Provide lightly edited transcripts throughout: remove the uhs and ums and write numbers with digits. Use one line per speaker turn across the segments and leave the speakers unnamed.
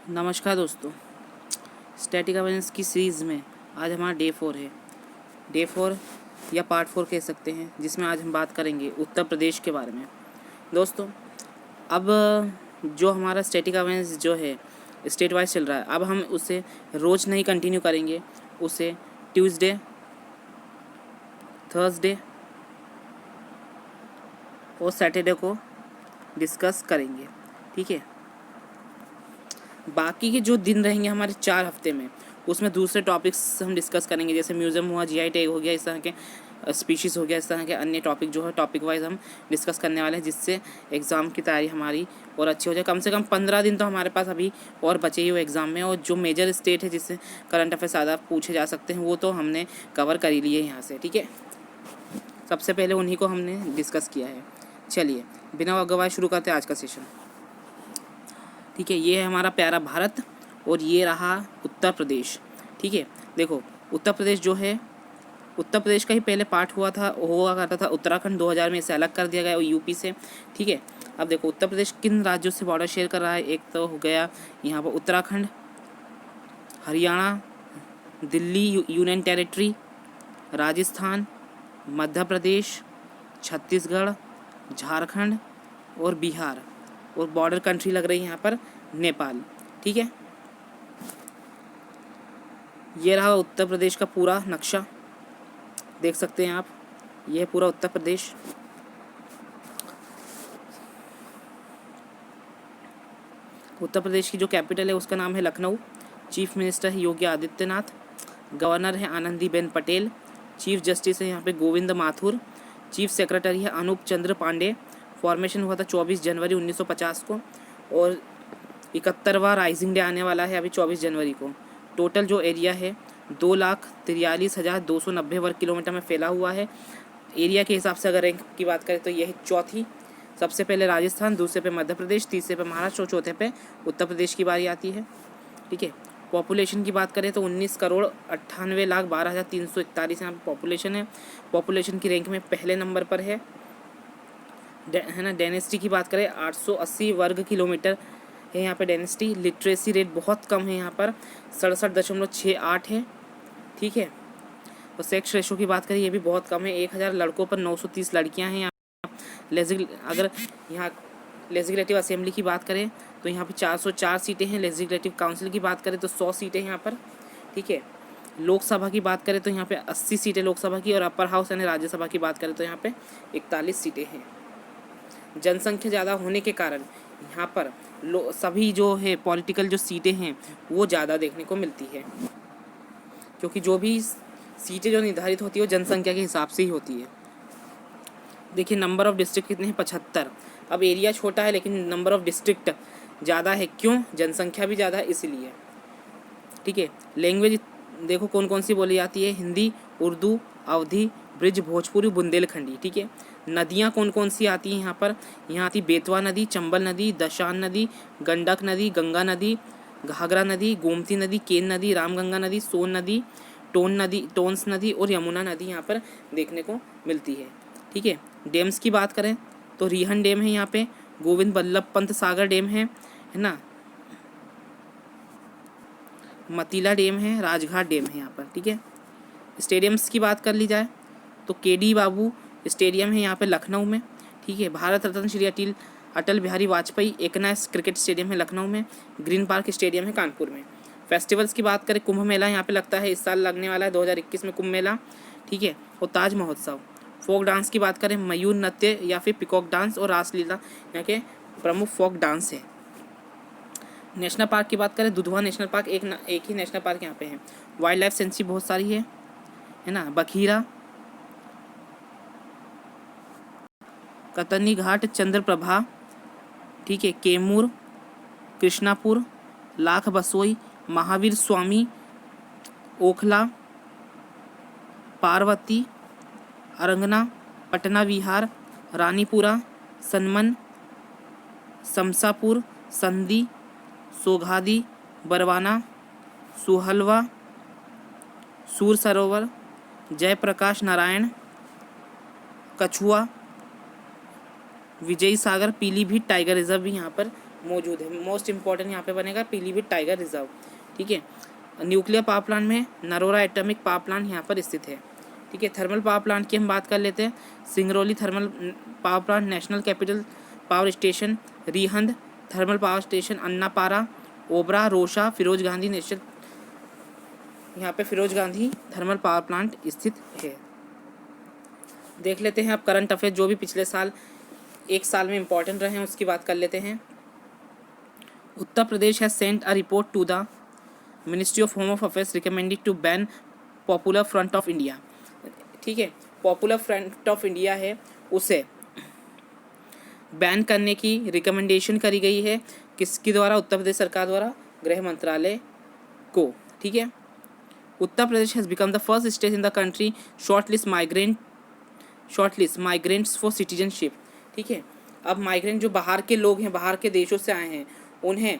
नमस्कार दोस्तों, static awareness की सीरीज़ में आज हमारा डे 4 है। डे 4 या पार्ट 4 कह सकते हैं, जिसमें आज हम बात करेंगे उत्तर प्रदेश के बारे में। दोस्तों, अब जो हमारा स्टैटिक अवेयरनेस जो है स्टेट वाइज चल रहा है, अब हम उसे रोज़ नहीं कंटिन्यू करेंगे, उसे ट्यूसडे, थर्सडे और सैटरडे को डिस्कस करेंगे। ठीक है, बाकी के जो दिन रहेंगे हमारे 4 हफ्ते में, उसमें दूसरे टॉपिक्स हम डिस्कस करेंगे, जैसे म्यूज़ियम हुआ, जीआई टैग हो गया, इस तरह के स्पीशीज़ हो गया, इस तरह के अन्य टॉपिक जो है टॉपिक वाइज हम डिस्कस करने वाले हैं, जिससे एग्ज़ाम की तैयारी हमारी और अच्छी हो जाए। कम से कम 15 दिन तो हमारे पास अभी और बचे ही हुए एग्ज़ाम में, और जो मेजर स्टेट है जिससे करंट अफेयर्स ज़्यादा पूछे जा सकते हैं, वो तो हमने कवर कर ही लिए यहाँ से। ठीक है, सबसे पहले उन्हीं को हमने डिस्कस किया है। चलिए बिना गवाए शुरू करते हैं आज का सेशन। ठीक है, ये है हमारा प्यारा भारत और ये रहा उत्तर प्रदेश। ठीक है, देखो उत्तर प्रदेश जो है, उत्तर प्रदेश का ही पहले पार्ट हुआ करता था उत्तराखंड, 2000 में इसे अलग कर दिया गया और यूपी से। ठीक है, अब देखो उत्तर प्रदेश किन राज्यों से बॉर्डर शेयर कर रहा है। एक तो हो गया यहाँ पर उत्तराखंड, हरियाणा, दिल्ली यूनियन टेरिटरी, राजस्थान, मध्य प्रदेश, छत्तीसगढ़, झारखंड और बिहार, और बॉर्डर कंट्री लग रही है यहाँ पर नेपाल। ठीक है, ये रहा उत्तर प्रदेश का पूरा नक्शा, देख सकते हैं आप, ये है पूरा उत्तर प्रदेश। उत्तर प्रदेश की जो कैपिटल है उसका नाम है लखनऊ। चीफ मिनिस्टर है योगी आदित्यनाथ, गवर्नर है आनंदीबेन पटेल, चीफ जस्टिस है यहाँ पे गोविंद माथुर, चीफ सेक्रेटरी है अनूप चंद्र पांडे। फॉर्मेशन हुआ था 24 जनवरी 1950 को, और 71वां राइजिंग डे आने वाला है अभी 24 जनवरी को। टोटल जो एरिया है 2,43,290 वर्ग किलोमीटर में फैला हुआ है। एरिया के हिसाब से अगर रैंक की बात करें तो यह है चौथी। सबसे पहले राजस्थान, दूसरे पे मध्य प्रदेश, तीसरे पे महाराष्ट्र और चौथे पे उत्तर प्रदेश की बारी आती है। ठीक है, पॉपुलेशन की बात करें तो 19,98,12,341 यहाँ पर पॉपुलेशन है। पॉपुलेशन की रैंक में पहले नंबर पर है ना। डेंसिटी की बात करें 880 वर्ग किलोमीटर है यहाँ पे डेंसिटी। लिटरेसी रेट बहुत कम है यहाँ पर, 67.68 है। ठीक है, और सेक्स रेशो की बात करें ये भी बहुत कम है, 1000 लड़कों पर 930 लड़कियाँ हैं यहाँ। अगर यहाँ लेजिस्लेटिव असेंबली की बात करें तो यहाँ पे 404 सीटें हैं। लेजिस्लेटिव काउंसिल की बात करें तो 100 सीटें हैं यहाँ पर। ठीक है, लोकसभा की बात करें तो यहाँ पे 80 सीटें लोकसभा की, और अपर हाउस यानी राज्यसभा की बात करें तो यहाँ पे 41 सीटें हैं। जनसंख्या ज़्यादा होने के कारण यहाँ पर सभी जो है पॉलिटिकल जो सीटें हैं वो ज़्यादा देखने को मिलती है, क्योंकि जो भी सीटें जो निर्धारित होती है वो जनसंख्या के हिसाब से ही होती है। देखिए नंबर ऑफ़ डिस्ट्रिक्ट कितने हैं, 75। अब एरिया छोटा है लेकिन नंबर ऑफ़ डिस्ट्रिक्ट ज़्यादा है, क्यों? जनसंख्या भी ज़्यादा है इसलिए। ठीक है, लैंग्वेज देखो कौन कौन सी बोली जाती है, हिंदी, उर्दू, अवधी, ब्रिज, भोजपुरी, बुंदेलखंडी। ठीक है, नदियाँ कौन कौन सी आती हैं यहाँ पर? यहाँ आती बेतवा नदी, चंबल नदी, दशान नदी, गंडक नदी, गंगा नदी, घाघरा नदी, गोमती नदी, केन नदी, रामगंगा नदी, सोन नदी, टोन्स नदी और यमुना नदी यहाँ पर देखने को मिलती है। ठीक है, डैम्स की बात करें तो रिहन डैम है यहाँ पे, गोविंद बल्लभ पंत सागर डैम है ना, मतीला डैम है, राजघाट डैम है यहाँ पर। ठीक है, स्टेडियम्स की बात कर ली जाए तो केडी बाबू स्टेडियम है यहाँ पे लखनऊ में। ठीक है, भारत रत्न श्री अटल बिहारी वाजपेयी एकना क्रिकेट स्टेडियम है लखनऊ में। ग्रीन पार्क स्टेडियम है कानपुर में। फेस्टिवल्स की बात करें, कुंभ मेला यहाँ पे लगता है, इस साल लगने वाला है 2021 में कुंभ मेला। ठीक है, और ताज महोत्सव। फोक डांस की बात करें, मयूर नृत्य या फिर पिकॉक डांस और रासलीला यहाँ के प्रमुख फोक डांस है। नेशनल पार्क की बात करें, दुधवा नेशनल पार्क एक ही नेशनल पार्क यहाँ पे है। वाइल्ड लाइफ सेंचुरी बहुत सारी है ना, बखीरा, कतनी घाट, चंद्रप्रभा, ठीक है, कैमूर, कृष्णापुर, लाख बसोई, महावीर स्वामी, ओखला, पार्वती, अरंगना, पटना विहार, रानीपुरा, सनमन, समसापुर, संदी, सोघादी, बरवाना, सुहलवा, सूर सरोवर, जयप्रकाश नारायण, कछुआ, विजय सागर, पीलीभीत टाइगर रिजर्व भी यहाँ पर मौजूद है। मोस्ट इम्पॉर्टेंट यहाँ पे बनेगा पीलीभीत टाइगर रिजर्व। ठीक है, न्यूक्लियर पावर प्लांट में नरोरा एटॉमिक पावर प्लांट यहाँ पर स्थित है। ठीक है, थर्मल पावर प्लांट की हम बात कर लेते हैं। Singrauli thermal power plant, national capital power station, Rihand thermal power station, Anpara, Obra, Rosa, Firoz Gandhi national, यहाँ पे Firoz Gandhi thermal power plant स्थित है। देख लेते हैं अब करंट अफेयर, जो भी पिछले साल एक साल में इम्पोर्टेंट रहे हैं उसकी बात कर लेते हैं। Uttar Pradesh has sent a report to the ministry of home affairs recommended to ban popular front of India. ठीक है, पॉपुलर फ्रंट ऑफ इंडिया है उसे बैन करने की रिकमेंडेशन करी गई है किसके द्वारा? उत्तर प्रदेश सरकार द्वारा, गृह मंत्रालय को। ठीक है, Uttar Pradesh has become the first state in the country shortlist migrants for citizenship. ठीक है, अब माइग्रेंट जो बाहर के लोग हैं, बाहर के देशों से आए हैं, उन्हें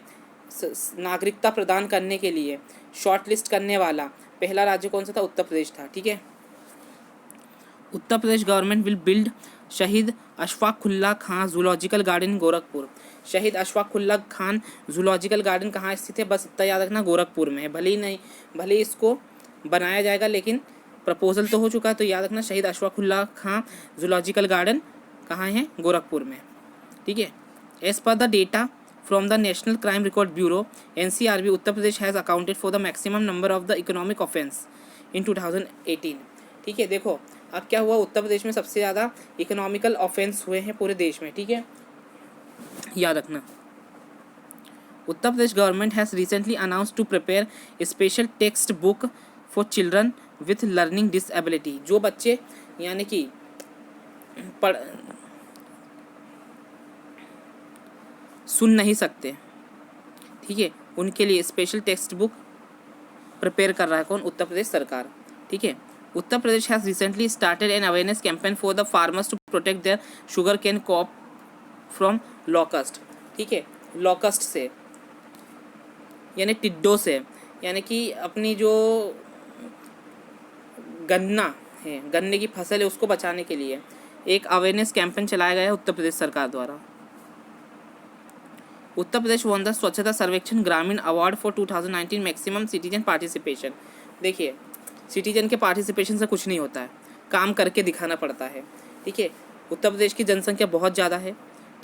नागरिकता प्रदान करने के लिए शॉर्टलिस्ट करने वाला पहला राज्य कौन सा था? उत्तर प्रदेश था। ठीक है, Uttar Pradesh government will build शहीद अशफाकुल्ला खान जूलॉजिकल गार्डन गोरखपुर। शहीद अशफाकुल्ला खान जूलॉजिकल गार्डन कहाँ स्थित है? बस इतना याद रखना, गोरखपुर में है। भले ही इसको बनाया जाएगा, लेकिन प्रपोजल तो हो चुका है, तो याद रखना शहीद अशफाकुल्ला खान जूलॉजिकल गार्डन कहाँ है? गोरखपुर में। ठीक है, as per the data from the National Crime Record Bureau NCRB, Uttar Pradesh has accounted for the maximum number of the economic offence in 2018। ठीक है, देखो अब क्या हुआ, उत्तर प्रदेश में सबसे ज़्यादा इकोनॉमिकल ऑफेंस हुए हैं पूरे देश में। ठीक है, याद रखना। Uttar Pradesh government has recently announced to prepare special text book for children with learning disability. जो बच्चे यानी कि सुन नहीं सकते, ठीक है, उनके लिए स्पेशल टेक्स्ट बुक प्रिपेयर कर रहा है कौन? उत्तर प्रदेश सरकार। ठीक है, Uttar Pradesh has recently started an awareness campaign for the farmers to protect their sugar cane crop from locust. ठीक है, लॉकस्ट से यानी टिड्डों से, यानी कि अपनी जो गन्ना है, गन्ने की फसल है, उसको बचाने के लिए एक अवेयरनेस कैंपेन चलाया गया है उत्तर प्रदेश सरकार द्वारा। उत्तर प्रदेश वन द स्वच्छता सर्वेक्षण ग्रामीण award for 2019 maximum citizen participation. देखिए, सिटीजन के पार्टिसिपेशन से कुछ नहीं होता है, काम करके दिखाना पड़ता है। ठीक है, उत्तर प्रदेश की जनसंख्या बहुत ज़्यादा है।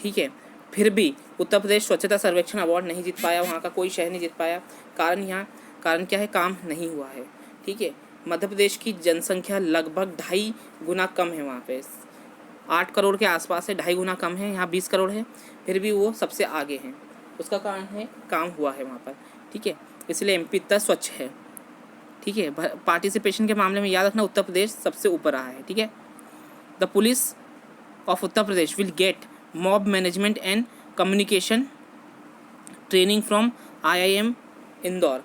ठीक है, फिर भी उत्तर प्रदेश स्वच्छता सर्वेक्षण अवार्ड नहीं जीत पाया, वहाँ का कोई शहर नहीं जीत पाया। कारण क्या है? काम नहीं हुआ है। ठीक है, मध्य प्रदेश की जनसंख्या लगभग 2.5 गुना कम है, वहाँ पे 8 करोड़ के आसपास है, 2.5 गुना कम है, यहाँ 20 करोड़ है, फिर भी वो सबसे आगे हैं। उसका कारण है काम हुआ है वहाँ पर। ठीक है, इसलिए MP इतना स्वच्छ है। ठीक है, पार्टिसिपेशन के मामले में याद रखना उत्तर प्रदेश सबसे ऊपर रहा है। ठीक है, the police of Uttar Pradesh will get mob management and communication training from IIM Indore.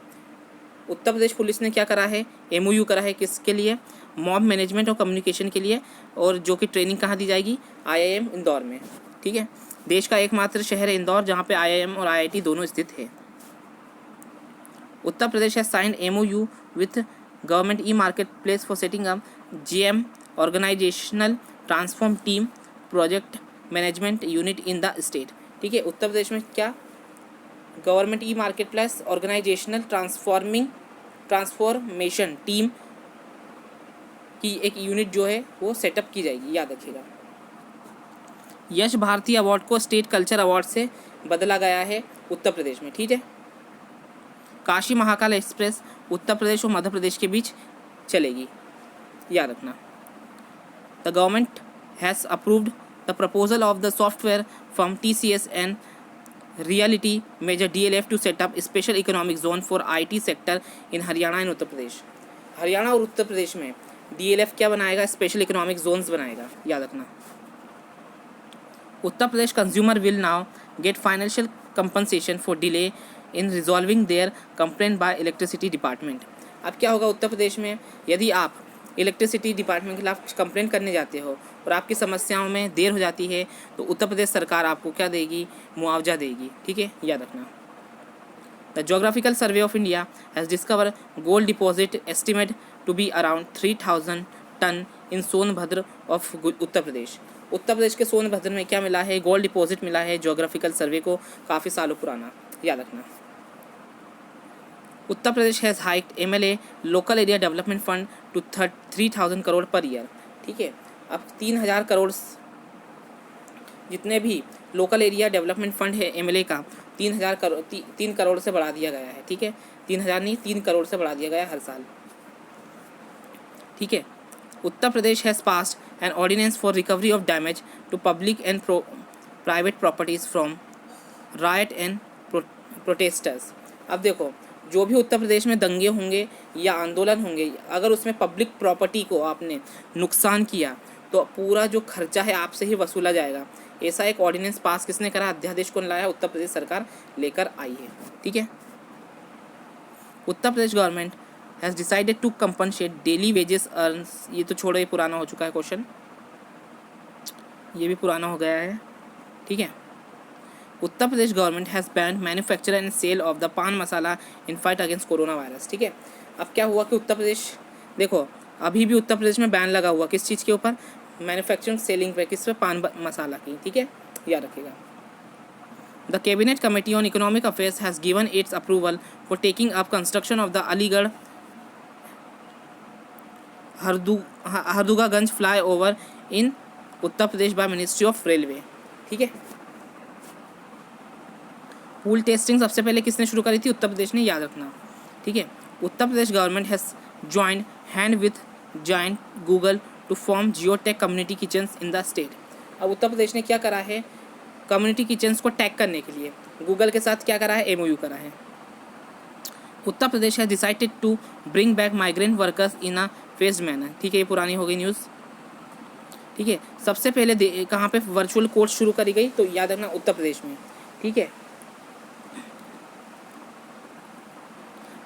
Uttar Pradesh police ने क्या करा है? MOU करा है, किसके लिए? मॉब मैनेजमेंट और कम्युनिकेशन के लिए, और जो कि ट्रेनिंग कहाँ दी जाएगी? IIM इंदौर में। ठीक है, देश का एकमात्र शहर है इंदौर जहाँ पे IIM और IIT दोनों स्थित है। Uttar Pradesh has signed MOU with government market place for setting up GM organizational transform team project management unit in the state. ठीक है, उत्तर प्रदेश में क्या? Government market place organizational transformation team की एक यूनिट जो है वो सेटअप की जाएगी, याद रखिएगा। यश भारती अवार्ड को स्टेट कल्चर अवार्ड से बदला गया है उत्तर प्रदेश में। ठीक है, काशी महाकाल एक्सप्रेस उत्तर प्रदेश और मध्य प्रदेश के बीच चलेगी, याद रखना। The government has approved the proposal of the software from TCS and reality major DLF to set up special economic zone for IT sector in Haryana and Uttar Pradesh. Haryana और उत्तर प्रदेश में DLF क्या बनाएगा? स्पेशल इकोनॉमिक जोन्स बनाएगा, याद रखना। Uttar Pradesh consumer will now get financial compensation for delay in resolving their complaint by electricity department. अब क्या होगा उत्तर प्रदेश में? यदि आप इलेक्ट्रिसिटी डिपार्टमेंट के खिलाफ कंप्लेंट करने जाते हो और आपकी समस्याओं में देर हो जाती है, तो उत्तर प्रदेश सरकार आपको क्या देगी? मुआवजा देगी। ठीक है, याद रखना। The geographical survey of India has discover gold deposit estimate to be around 3000 ton in Sonbhadra of Uttar Pradesh. Uttar Pradesh के सोनभद्र में क्या मिला है, गोल्ड डिपॉजिट मिला है ज्योग्राफिकल सर्वे को, काफ़ी सालों पुराना, याद रखना। Uttar Pradesh has hiked MLA local area development fund to 3,000 crore per year. ठीक है, अब 3,000 करोड़ जितने भी लोकल एरिया डेवलपमेंट फंड है MLA का 3,000 करोड़ 3 करोड़ से बढ़ा दिया गया है। ठीक है, 3,000 नहीं 3 करोड़ से बढ़ा दिया गया है हर साल। ठीक है, Uttar Pradesh has passed an ordinance for recovery of damage to public and private properties from riot and protesters. अब देखो, जो भी उत्तर प्रदेश में दंगे होंगे या आंदोलन होंगे, अगर उसमें पब्लिक प्रॉपर्टी को आपने नुकसान किया तो पूरा जो खर्चा है आपसे ही वसूला जाएगा। ऐसा एक ऑर्डिनेंस पास किसने करा, अध्यादेश कौन लाया, उत्तर प्रदेश सरकार लेकर आई है। ठीक है, Uttar Pradesh government has decided to compensate daily wages earns, ये तो छोड़ो, ये पुराना हो चुका है क्वेश्चन, ये भी पुराना हो गया है। ठीक है, Uttar Pradesh government has banned manufacture and sale of the pan masala in fight against corona virus. ठीक है, अब क्या हुआ कि उत्तर प्रदेश, देखो अभी भी उत्तर प्रदेश में बैन लगा हुआ किस चीज़ के ऊपर, मैन्युफैक्चरिंग सेलिंग पे, किस पे, पान मसाला की। ठीक है, याद रखिएगा। The cabinet committee on economic affairs has given its approval for taking up construction of the Aligarh Harduaganj flyover in Uttar Pradesh by ministry of railway. ठीक है, पूल टेस्टिंग सबसे पहले किसने शुरू करी थी, उत्तर प्रदेश ने, याद रखना। ठीक है, Uttar Pradesh government has joined hand with giant Google to form geotech community kitchens in the state. अब उत्तर प्रदेश ने क्या करा है, कम्युनिटी किचन्स को टैग करने के लिए गूगल के साथ क्या करा है, MOU करा है। Uttar Pradesh has decided to bring back migrant workers in a phased manner. ठीक है, ये पुरानी हो गई न्यूज़। ठीक है, सबसे पहले कहाँ पे वर्चुअल कोर्स शुरू करी गई, तो याद रखना उत्तर प्रदेश में। ठीक है,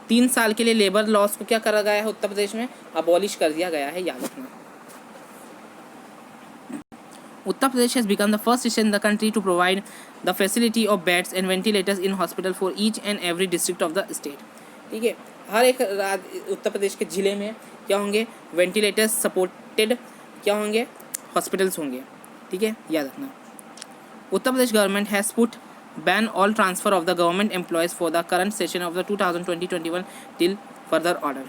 3 साल के लिए लेबर लॉस को क्या करा गया है उत्तर प्रदेश में, अबॉलिश कर दिया गया है, याद रखना। Uttar Pradesh has become the first state in the country to provide the facility of beds and ventilators in hospital for each and every district of the state. ठीक है, हर एक उत्तर प्रदेश के ज़िले में क्या होंगे, वेंटिलेटर्स सपोर्टेड क्या होंगे, हॉस्पिटल्स होंगे। ठीक है, याद रखना। Uttar Pradesh government has put ban all transfer of the government employees for the current session of the 2020-21 till further order.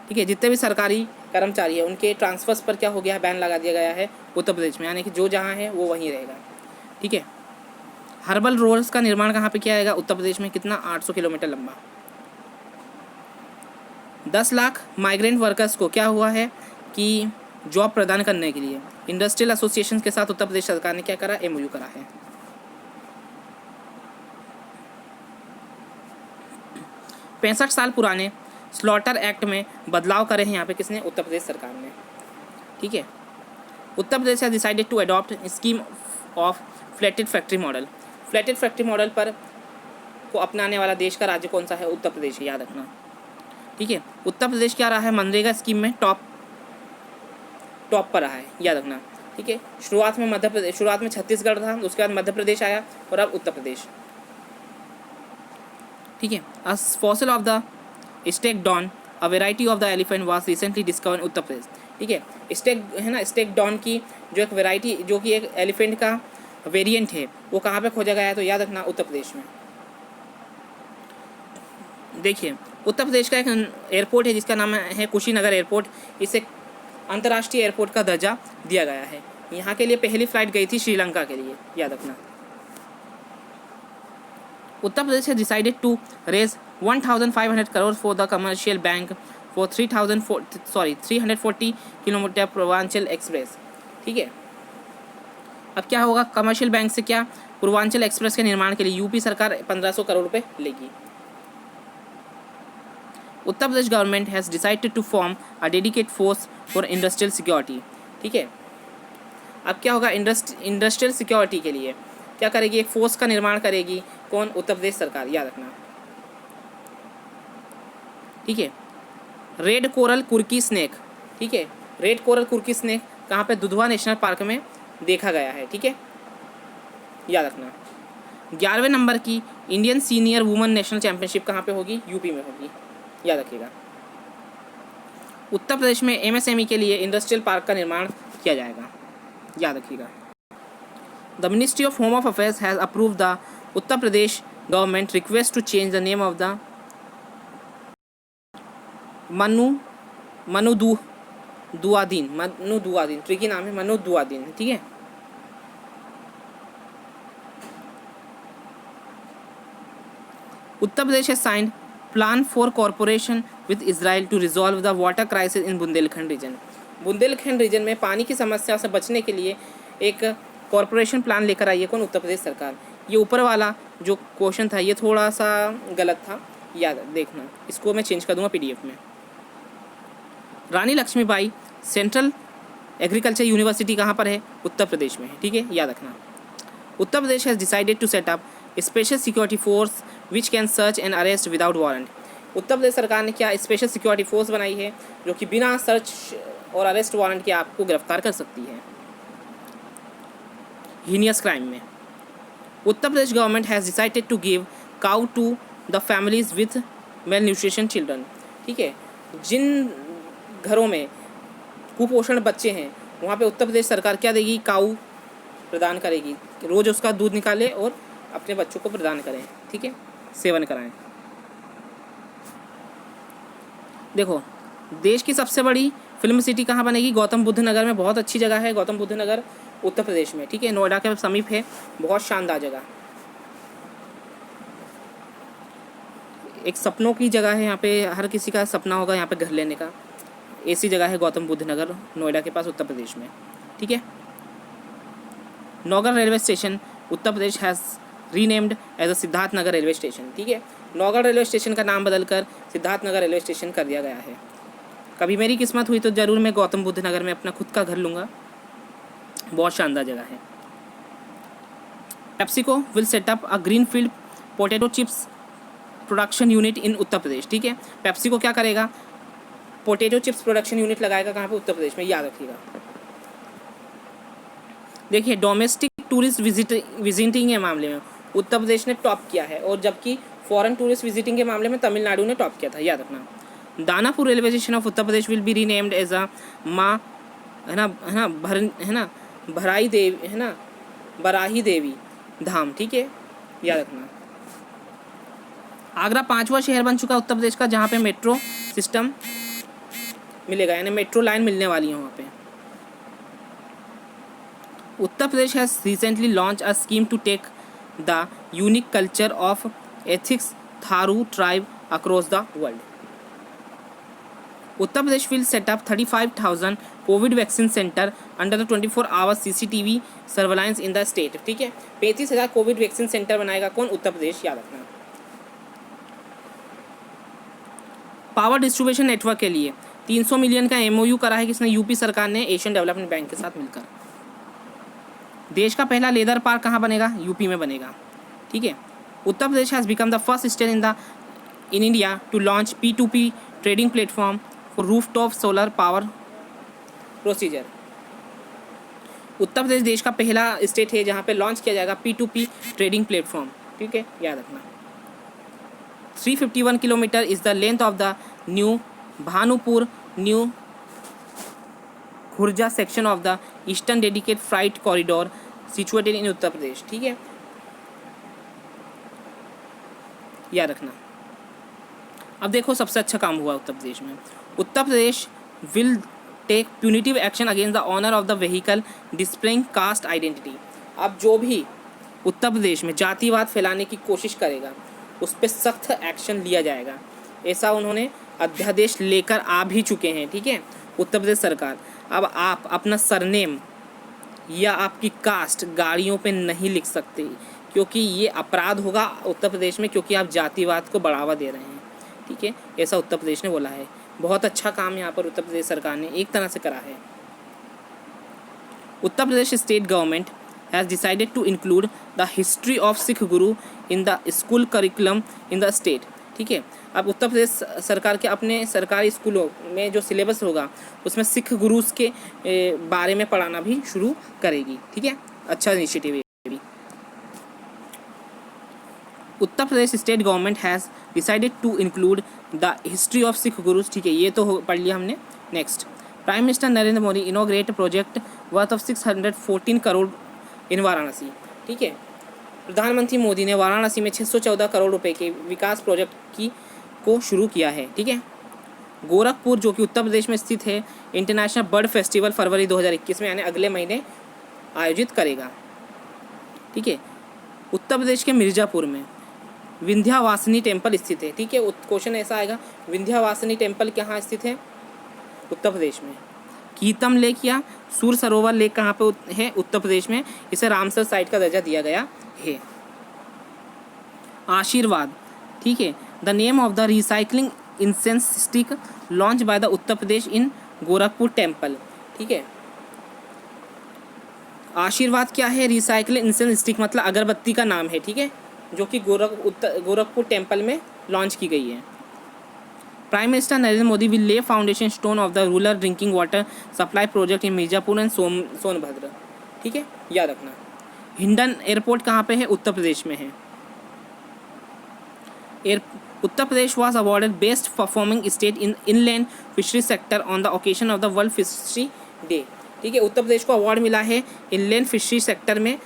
ठीक है, जितने भी सरकारी कर्मचारी है उनके ट्रांसफर्स पर क्या हो गया है, बैन लगा दिया गया है उत्तर प्रदेश में, यानी कि जो जहाँ है वो वहीं रहेगा। ठीक है, हर्बल रोड्स का निर्माण कहाँ पे किया जाएगा, उत्तर प्रदेश में, कितना, 800 किलोमीटर लंबा। 10 लाख माइग्रेंट वर्कर्स को क्या हुआ है कि जॉब प्रदान करने के लिए इंडस्ट्रियल एसोसिएशन के साथ उत्तर प्रदेश सरकार ने क्या करा, MOU करा है। 65 साल पुराने स्लॉटर एक्ट में बदलाव करे हैं यहाँ पे किसने, उत्तर प्रदेश सरकार ने। ठीक है, Uttar Pradesh has decided to adopt scheme of flatted factory model. Flatted factory model पर को अपनाने वाला देश का राज्य कौन सा है, उत्तर प्रदेश है, याद रखना। ठीक है, उत्तर प्रदेश क्या रहा है, मनरेगा स्कीम में टॉप पर रहा है, याद रखना। ठीक है, शुरुआत में छत्तीसगढ़ था, उसके बाद मध्य प्रदेश आया और अब उत्तर प्रदेश। ठीक है, a fossil of the stegodon a variety of the elephant was recently discovered in Uttar Pradesh. ठीक है, स्टेक है ना, स्टेक डॉन की जो एक वेराइटी, जो कि एक एलिफेंट का वेरिएंट है, वो कहाँ पे खोजा गया है, तो याद रखना उत्तर प्रदेश में। देखिए, उत्तर प्रदेश का एक एयरपोर्ट है जिसका नाम है कुशीनगर एयरपोर्ट, इसे अंतर्राष्ट्रीय एयरपोर्ट का दर्जा दिया गया है। यहाँ के लिए पहली फ्लाइट गई थी श्रीलंका के लिए, याद रखना। Uttar Pradesh has decided to raise 1,500 crore for the commercial bank for 340 kilometre Purvanchal express. ठीक है, अब क्या होगा, कमर्शियल बैंक से क्या, पूर्वांचल एक्सप्रेस के निर्माण के लिए यूपी सरकार 1,500 करोड़ रुपए लेगी। Uttar Pradesh government has decided to form a dedicate force for industrial security. ठीक है, अब क्या होगा, इंडस्ट्रियल सिक्योरिटी के लिए क्या करेगी, एक फोर्स का निर्माण करेगी, कौन, उत्तर प्रदेश सरकार, याद रखना। ठीक है, रेड कोरल कुर्की स्नेक। ठीक है, रेड कोरल कुर्की स्नेक कहाँ पे, दुधवा नेशनल पार्क में देखा गया है। ठीक है, याद रखना। 11वें नंबर की Indian senior women national championship कहाँ पे होगी, यूपी में होगी, याद रखिएगा। उत्तर प्रदेश में MSME के लिए इंडस्ट्रियल पार्क का निर्माण किया जाएगा, याद रखिएगा। The ministry of home affairs has approve the Uttar Pradesh government request to change the name of the Manu Duadin, tricky नाम है, मनु दुआदीन, ठीक है। Uttar Pradesh has signed plan for cooperation with Israel to resolve the water crisis in Bundelkhand region. Bundelkhand region में पानी की समस्या से बचने के लिए एक कॉरपोरेशन प्लान लेकर आई है कौन? उत्तर प्रदेश सरकार। ये ऊपर वाला जो क्वेश्चन था ये थोड़ा सा गलत था, याद देखना, इसको मैं चेंज कर दूंगा PDF में। रानी लक्ष्मीबाई सेंट्रल एग्रीकल्चर यूनिवर्सिटी कहाँ पर है? उत्तर प्रदेश में है, ठीक है, याद रखना। Uttar Pradesh has decided to set up special security force which can search and arrest without warrant. Uttar Pradesh सरकार ने क्या स्पेशल सिक्योरिटी फोर्स बनाई है जो कि बिना सर्च और अरेस्ट वारंट के आपको गिरफ्तार कर सकती है हीनियस क्राइम में। Uttar Pradesh government has decided to give cow to the families with malnutrition children, ठीक है। जिन घरों में कुपोषण बच्चे हैं वहाँ पे उत्तर प्रदेश सरकार क्या देगी? काऊ प्रदान करेगी, रोज़ उसका दूध निकाले और अपने बच्चों को प्रदान करें, ठीक है, सेवन कराएं। देखो, देश की सबसे बड़ी फिल्म सिटी कहाँ बनेगी? गौतम बुद्ध नगर में। बहुत अच्छी जगह है गौतम बुद्ध नगर, उत्तर प्रदेश में, ठीक है, नोएडा के समीप है, बहुत शानदार जगह, एक सपनों की जगह है। यहाँ पे हर किसी का सपना होगा यहाँ पे घर लेने का, ऐसी जगह है गौतम बुद्ध नगर, नोएडा के पास, उत्तर प्रदेश में, ठीक है। Naugarh railway station Uttar Pradesh has renamed as a Siddharth Nagar railway station, ठीक है। नौगढ़ रेलवे स्टेशन का नाम बदलकर सिद्धार्थ नगर रेलवे स्टेशन कर दिया गया है। कभी मेरी किस्मत हुई तो ज़रूर मैं गौतम बुद्ध नगर में अपना खुद का घर लूँगा, बहुत शानदार जगह है। PepsiCo will set up a greenfield potato chips production unit in Uttar Pradesh, ठीक है। पेप्सिको क्या करेगा? पोटैटो चिप्स प्रोडक्शन यूनिट लगाएगा कहाँ पे? उत्तर प्रदेश में, याद रखिएगा। देखिए, डोमेस्टिक टूरिस्ट विजिटिंग के मामले में उत्तर प्रदेश ने टॉप किया है, और जबकि फॉरेन टूरिस्ट विजिटिंग के मामले में तमिलनाडु ने टॉप किया था, याद रखना। Danapur railway station of Uttar Pradesh will be renamed as a Maa Bharai देवी, है ना, बराही देवी धाम, ठीक है, याद रखना। आगरा 5वां शहर बन चुका उत्तर प्रदेश का जहाँ पे मेट्रो सिस्टम मिलेगा, यानी मेट्रो लाइन मिलने वाली है वहाँ पे। Uttar Pradesh has recently launch a scheme to take the unique culture of ethics Tharu tribe across the world. Uttar Pradesh will set up 35,000 covid vaccine center under the 24 hours CCTV surveillance in the state, ठीक है। 35,000 covid vaccine centre बनाएगा कौन? उत्तर प्रदेश, याद रखना। Power distribution network के लिए 300 million का MOU करा है किसने? यूपी सरकार ने एशियन डेवलपमेंट बैंक के साथ मिलकर। देश का पहला लेदर पार्क कहाँ बनेगा? यूपी में बनेगा, ठीक है। Uttar Pradesh has become the first state in India to launch P2P trading platform for rooftop solar power procedure. Uttar Pradesh देश का पहला स्टेट है जहाँ पे लॉन्च किया जाएगा P2P ट्रेडिंग प्लेटफॉर्म, ठीक है, याद रखना। 351 kilometre is the length of the new Bhanupur new Khurja section of the eastern dedicated freight corridor situated in Uttar Pradesh, ठीक है, याद रखना। अब देखो, सबसे अच्छा काम हुआ उत्तर प्रदेश में। Uttar Pradesh will take punitive action against the owner of the vehicle displaying caste identity. अब जो भी उत्तर प्रदेश में जातिवाद फैलाने की कोशिश करेगा उस पर सख्त एक्शन लिया जाएगा, ऐसा उन्होंने अध्यादेश लेकर आ भी चुके हैं, ठीक है, उत्तर प्रदेश सरकार। अब आप अपना सरनेम या आपकी कास्ट गाड़ियों पे नहीं लिख सकते, क्योंकि ये अपराध होगा उत्तर प्रदेश में, क्योंकि आप जातिवाद को बढ़ावा दे रहे हैं, ठीक है, ऐसा उत्तर प्रदेश ने बोला है। बहुत अच्छा काम यहाँ पर उत्तर प्रदेश सरकार ने एक तरह से करा है। Uttar Pradesh state government has decided to include the history of Sikh guru in the school curriculum in the state, ठीक है। अब उत्तर प्रदेश सरकार के अपने सरकारी स्कूलों में जो सिलेबस होगा उसमें सिख गुरुज के बारे में पढ़ाना भी शुरू करेगी, ठीक है, अच्छा इनिशिएटिव है भी। Uttar Pradesh state government has decided to include the history of Sikh gurus, ठीक है, ये तो पढ़ लिया हमने। Next, prime minister Narendra Modi inaugurate project worth of 614 crore in Varanasi. ठीक है, प्रधानमंत्री मोदी ने वाराणसी में 614 करोड़ रुपए के विकास प्रोजेक्ट को शुरू किया है। ठीक है, गोरखपुर जो कि उत्तर प्रदेश में स्थित है, इंटरनेशनल बर्ड फेस्टिवल फरवरी 2021 में यानी अगले महीने आयोजित करेगा। ठीक है, उत्तर प्रदेश के मिर्ज़ापुर में विंध्यावासिनी टेम्पल स्थित है। ठीक है, क्वेश्चन ऐसा आएगा, विंध्यावासिनी टेम्पल कहाँ स्थित है? उत्तर प्रदेश में। कीतम लेक या सूर सरोवर लेक कहाँ पे है? उत्तर प्रदेश में। इसे रामसर साइट का दर्जा दिया गया है। आशीर्वाद, ठीक है, the name of the recycling incense stick launch by the Uttar Pradesh in Gorakhpur temple. ठीक है, आशीर्वाद क्या है? रिसाइकलिंग इंसेंस स्टिक मतलब अगरबत्ती का नाम है। ठीक है, जो कि गोरखपुर टेम्पल में लॉन्च की गई है। Prime minister Narendra Modi will lay foundation stone of the rural drinking water supply project in Mirzapur and Sonbhadra. ठीक है, याद रखना। हिंडन एयरपोर्ट कहाँ पे है? उत्तर प्रदेश में है। Uttar Pradesh was awarded best performing state in inland fishery sector on the occasion of the world fishery day. ठीक है, उत्तर प्रदेश को अवार्ड मिला है इनलैंड फिशरी सेक्टर में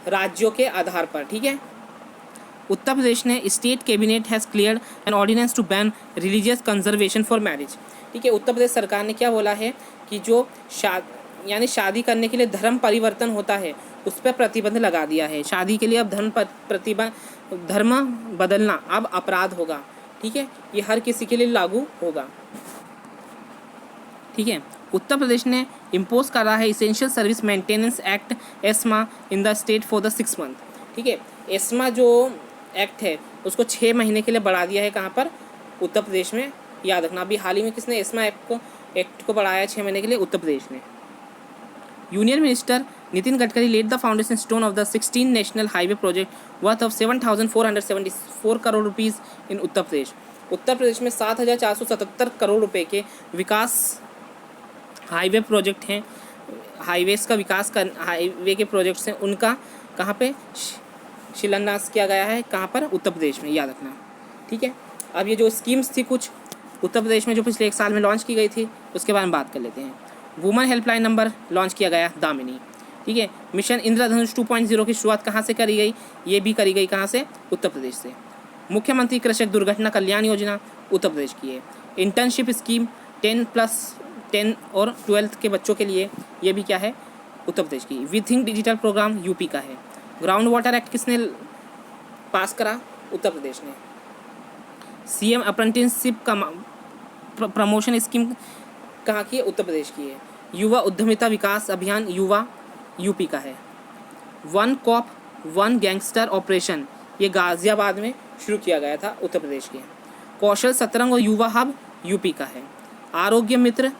राज्यों के आधार पर। ठीक है, उत्तर प्रदेश ने state cabinet has cleared an ordinance to ban religious conservation for marriage. ठीक है, उत्तर प्रदेश सरकार ने क्या बोला है कि जो शादी करने के लिए धर्म परिवर्तन होता है उस पर प्रतिबंध लगा दिया है। शादी के लिए अब धर्म बदलना अब अपराध होगा। ठीक है, ये हर किसी के लिए लागू होगा। ठीक है, उत्तर प्रदेश ने इम्पोज करा है essential service maintenance act ESMA in the state for the 6 month. ठीक है, एस्मा जो एक्ट है उसको 6 महीने के लिए बढ़ा दिया है। कहाँ पर? उत्तर प्रदेश में। याद रखना, अभी हाल ही में किसने एस्मा एक्ट को बढ़ाया 6 महीने के लिए? उत्तर प्रदेश ने। Union minister Nitin Gadkari laid the foundation stone of the 16 national highway project worth of 7,474 crore rupees in Uttar Pradesh. Uttar Pradesh में 7,477 करोड़ रुपए के विकास हाईवे प्रोजेक्ट हैं। हाईवेज का विकास कर हाईवे के प्रोजेक्ट्स हैं, उनका कहाँ पे शिलान्यास किया गया है? कहाँ पर? उत्तर प्रदेश में। याद रखना। ठीक है, अब ये जो स्कीम्स थी कुछ उत्तर प्रदेश में जो पिछले 1 साल में लॉन्च की गई थी उसके बारे में बात कर लेते हैं। वुमेन हेल्पलाइन नंबर लॉन्च किया गया दामिनी। ठीक है, मिशन इंद्रधनुष 2.0 की शुरुआत कहाँ से करी गई? ये भी करी गई कहाँ से? उत्तर प्रदेश से। मुख्यमंत्री कृषक दुर्घटना कल्याण योजना उत्तर प्रदेश की है। इंटर्नशिप स्कीम 10+10 और 12th के बच्चों के लिए, ये भी क्या है? उत्तर प्रदेश की। We think digital program UP का है। ग्राउंड वाटर एक्ट किसने पास करा? उत्तर प्रदेश ने। सीएम अप्रेंटिसशिप का प्रमोशन स्कीम कहाँ की है? उत्तर प्रदेश की है। युवा उद्यमिता विकास अभियान युवा यूपी का है। 1 कॉप 1 गैंगस्टर ऑपरेशन ये गाजियाबाद में शुरू किया गया था उत्तर प्रदेश के। कौशल सतरंग और युवा हब यूपी का है। आरोग्य मित्र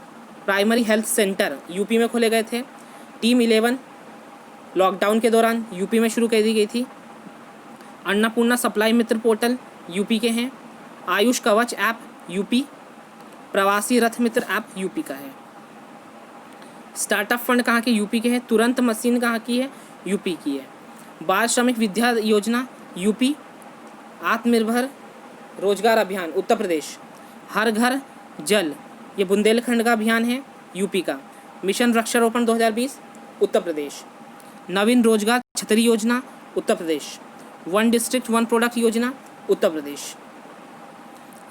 प्राइमरी हेल्थ सेंटर यूपी में खोले गए थे। टीम 11 लॉकडाउन के दौरान यूपी में शुरू कर दी गई थी। अन्नपूर्णा सप्लाई मित्र पोर्टल यूपी के हैं। आयुष कवच ऐप यूपी। प्रवासी रथ मित्र ऐप यूपी का है। स्टार्टअप फंड कहाँ के? यूपी के हैं। तुरंत मशीन कहाँ की है? यूपी की है। बाल श्रमिक विद्या योजना यूपी। आत्मनिर्भर रोजगार अभियान उत्तर प्रदेश। हर घर जल ये बुंदेलखंड का अभियान है यूपी का। मिशन वृक्षारोपण 2020 उत्तर प्रदेश। नवीन रोजगार छतरी योजना उत्तर प्रदेश। 1 डिस्ट्रिक्ट 1 प्रोडक्ट योजना Uttar Pradesh.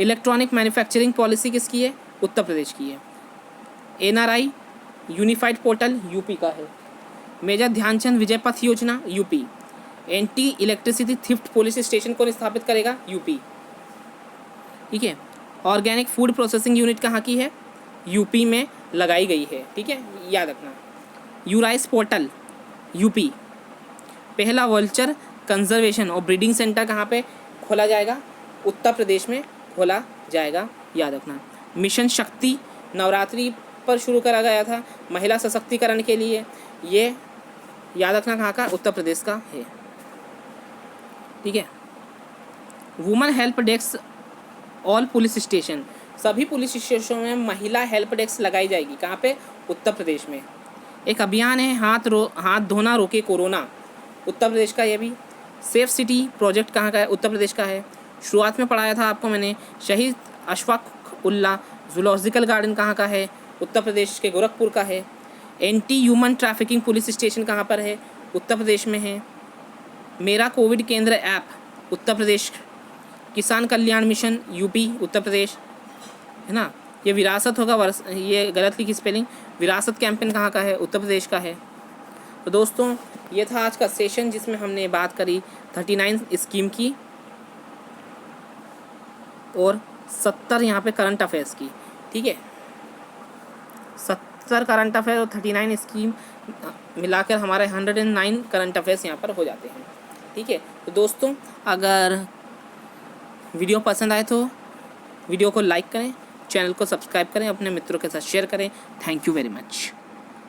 Electronic manufacturing policy किसकी है? उत्तर प्रदेश की है। एनआरआई यूनिफाइड पोर्टल यूपी का है। मेजर ध्यानचंद विजय पथ योजना UP. Anti electricity theft police station को स्थापित करेगा यूपी। ठीक है, ऑर्गेनिक फूड प्रोसेसिंग यूनिट कहाँ की है? यूपी में लगाई गई है। ठीक है, याद रखना। यूराइस पोर्टल यूपी। पहला वल्चर कंजर्वेशन और ब्रीडिंग सेंटर कहाँ पे खोला जाएगा? उत्तर प्रदेश में खोला जाएगा। याद रखना। मिशन शक्ति नवरात्रि पर शुरू करा गया था महिला सशक्तिकरण के लिए। ये याद रखना कहाँ का? उत्तर प्रदेश का है। ठीक है, women help desk all police station सभी पुलिस स्टेशनों में महिला हेल्प डेस्क लगाई जाएगी। कहाँ पे? उत्तर प्रदेश में। एक अभियान है हाथ धोना रोके कोरोना उत्तर प्रदेश का। ये भी सेफ सिटी प्रोजेक्ट कहाँ का है? उत्तर प्रदेश का है। शुरुआत में पढ़ाया था आपको मैंने। शहीद अशफाक उल्लाह जूलॉजिकल गार्डन कहाँ का है? उत्तर प्रदेश के गोरखपुर का है। Anti human trafficking police station कहाँ पर है? उत्तर प्रदेश में है। मेरा कोविड केंद्र ऐप उत्तर प्रदेश। किसान कल्याण मिशन यूपी उत्तर प्रदेश, है ना। ये विरासत होगा, ये गलत लिखी स्पेलिंग। विरासत कैंपेन कहाँ का है? उत्तर प्रदेश का है। तो दोस्तों ये था आज का सेशन जिसमें हमने बात करी 39 स्कीम की और 70 यहाँ पे करंट अफेयर्स की। ठीक है, 70 करंट अफेयर और 39 स्कीम मिलाकर हमारे 109 करंट अफेयर्स यहाँ पर हो जाते हैं। ठीक है, तो दोस्तों अगर वीडियो पसंद आए तो वीडियो को लाइक करें, चैनल को सब्सक्राइब करें, अपने मित्रों के साथ शेयर करें। Thank you very much.